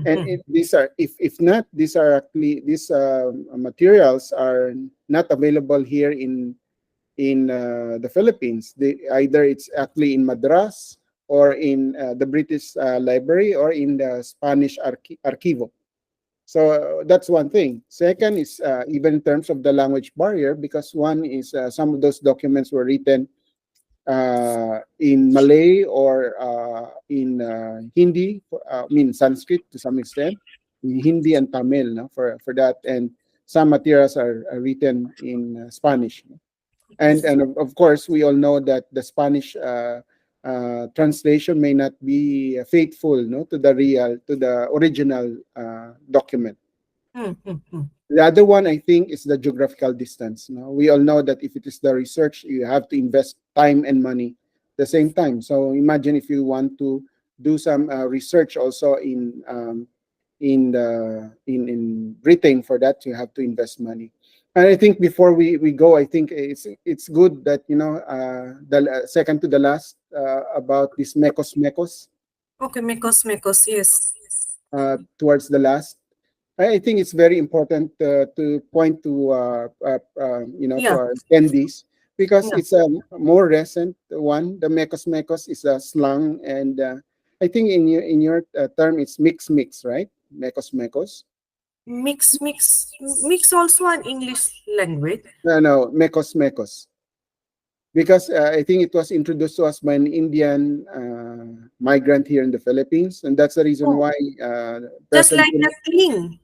and these are if not, these are actually these materials are not available here in the Philippines. Either it's actually in Madras or in the British Library or in the Spanish Archivo. So that's one thing. Second is even in terms of the language barrier, because one is some of those documents were written in Malay or in Hindi, I mean Sanskrit to some extent, in Hindi and Tamil, no, for that, and some materials are written in Spanish. And of course, we all know that the Spanish translation may not be faithful, no, to the original document. Hmm, hmm, hmm. The other one, I think, is the geographical distance. No? We all know that if it is the research, you have to invest time and money at the same time. So imagine if you want to do some research also in Britain. For that, you have to invest money. And I think before we go, I think it's good that the second to the last about this mekos Okay, Mekos, yes. towards the last. I think it's very important to point to to Yeah, our attendees because yeah. it's a more recent one. The mekos is a slang, and I think in your term it's mix, right? Mekos. Mix also an English language. No, no, Mekos Mekos. Because I think it was introduced to us by an Indian migrant here in the Philippines, and that's the reason Oh, why just present. like the Kling.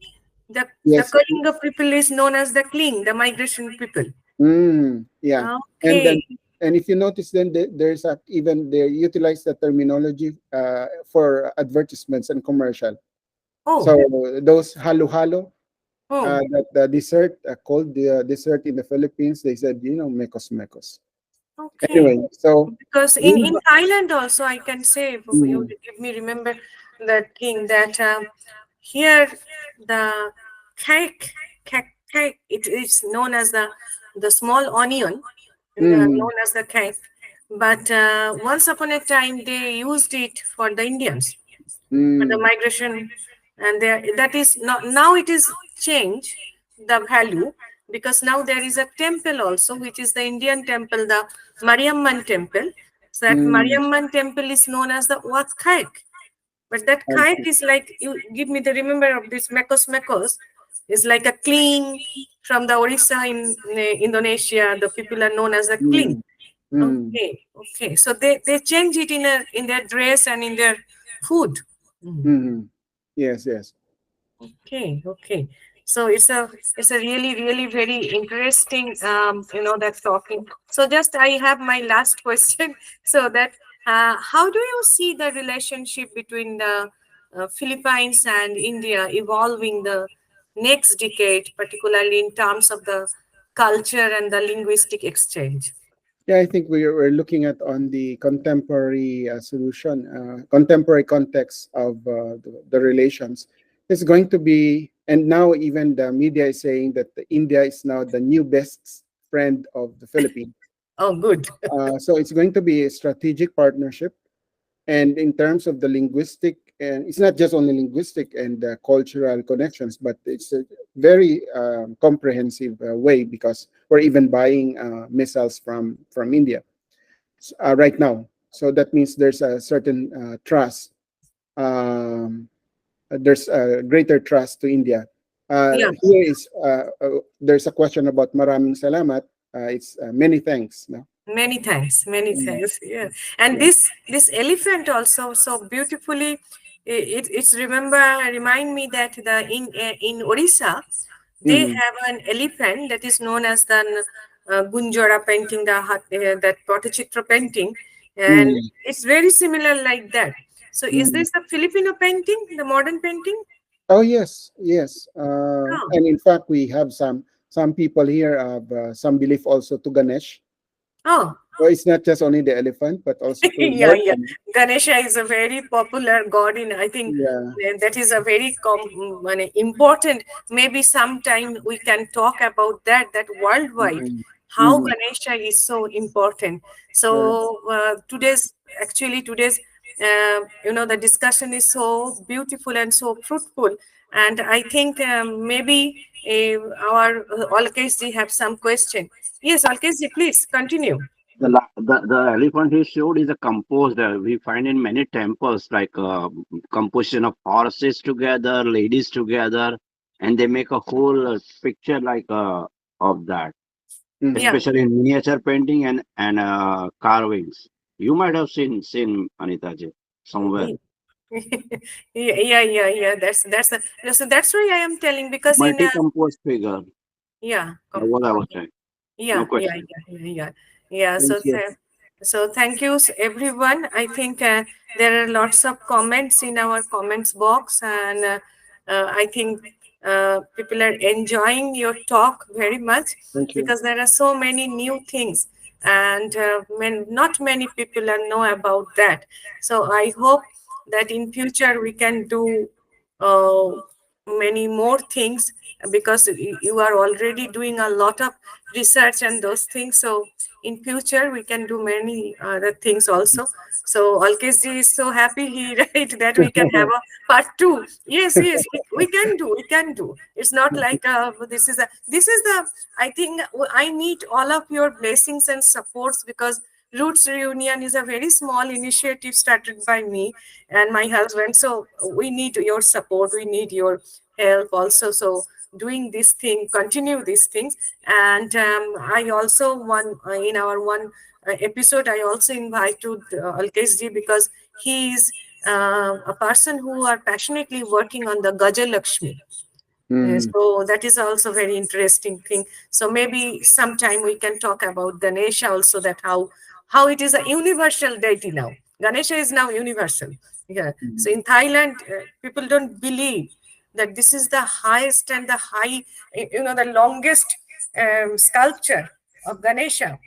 The Yes. Kalinga people is known as the Kling, the migration people. Yeah. And then, Okay. and if you notice, then there's even they utilize the terminology for advertisements and commercial. So Oh, those halo halo, oh, that the dessert called the dessert in the Philippines, they said, mekos mekos. okay. Anyway, so Because we, in Thailand also, I can say, you mm, give me remember that thing that here the cake, it is known as the small onion, mm, known as the cake. But once upon a time, they used it for the Indians, for the mm, migration, and there that is not now it is changed the value, because now there is a temple also, which is the Indian temple, the Mariamman temple. So that mm, Mariamman temple is known as the Wat Kaik. But that I kaik see. is like, you give me the remember of this mekos is like a cling from the Orissa in Indonesia. The people are known as the cling. Mm, mm, Okay, okay. So they change it in their dress and in their food. Mm. mm. Yes, yes. Okay, okay. So it's a really really very interesting that talking. So just I have my last question. So that how do you see the relationship between the Philippines and India evolving the next decade, particularly in terms of the culture and the linguistic exchange? Yeah, I think we're looking at on the contemporary solution, contemporary context of the relations. It's going to be, and now even the media is saying that India is now the new best friend of the Philippines. Oh, good. So it's going to be a strategic partnership. And in terms of the linguistic, and it's not just only linguistic and cultural connections, but it's a very comprehensive way because we're even buying missiles from India right now. So that means there's a certain trust. There's a greater trust to India. Yeah. Here is there's a question about maraming salamat. It's many thanks. No? Many thanks, many thanks. Yeah, and Yeah. this elephant also so beautifully. It's remind me that in Orissa they Mm-hmm. have an elephant that is known as the Gunjora painting, that Potachitra painting, and it's very similar like that. So is Mm-hmm. this a Filipino painting, the modern painting? Oh yes, yes. Oh, And in fact, we have some people here have some belief also to Ganesh. oh, So it's not just only the elephant, but also to yeah, yeah. Gautama. Ganesha is a very popular god in, I think, Yeah. that is a very important. Maybe sometime we can talk about that worldwide, Mm-hmm. how Mm-hmm. Ganesha is so important. Right. So today's the discussion is so beautiful and so fruitful, and I think maybe our Alkesh have some question. Yes, Alkesh, please continue. The elephant he showed is a composed. We find in many temples like composition of horses together, ladies together, and they make a whole picture like of that, Mm-hmm. Yeah. especially in miniature painting and carvings. You might have seen Anita ji somewhere. Yeah, yeah. That's why I am telling, because in Multi-composed figure. yeah, What I was saying. No question. yeah. Thank you. So thank you, everyone. I think there are lots of comments in our comments box, and I think people are enjoying your talk very much, Thank you. because there are so many new things, and not many people know about that. So I hope that in future we can do uh, many more things, because you are already doing a lot of research and those things. So in future we can do many other things also. So Alkesh ji is so happy he right that we can have a part two. Yes, we can do. It's not like this is the I think I need all of your blessings and supports, because Roots Reunion is a very small initiative started by me and my husband. So we need your support, we need your help also. So doing this thing, continue these things. And I also in our one episode, I also invited Alkeshji, because he is a person who are passionately working on the Gajalakshmi. Mm. So that is also very interesting thing. So maybe sometime we can talk about Ganesha also, that how it is a universal deity now. Ganesha is now universal. Yeah. Mm. So in Thailand, people don't believe that this is the highest and the high, the longest sculpture of Ganesha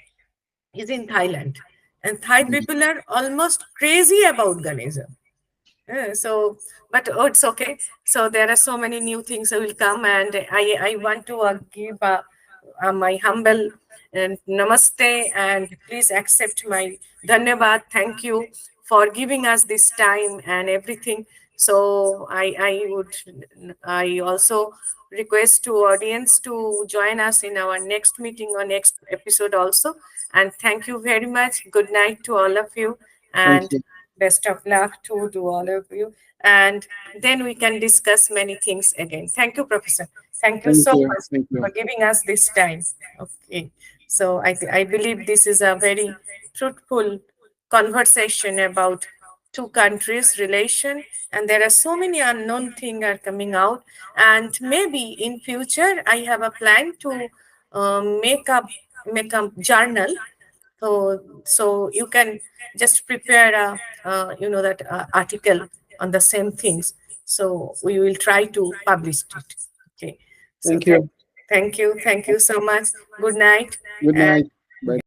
is in Thailand, and Thai Mm. people are almost crazy about Ganesha. So, but oh, it's okay. So there are so many new things that will come, and I want to give my humble namaste, and please accept my dhanyabad. Thank you for giving us this time and everything. So I also request to audience to join us in our next meeting or next episode also. And thank you very much. Good night to all of you, Thank and you. best of luck to all of you. And then we can discuss many things again. Thank you, Professor. Thank you Thank so you. much Thank for you. giving us this time. Okay. So I believe this is a very truthful conversation about two countries relation, and there are so many unknown things are coming out. And maybe in future I have a plan to make a journal. So you can just prepare that article on the same things. So we will try to publish it. Okay. So Thank you. thank you so much. Good night. Good And night. Bye.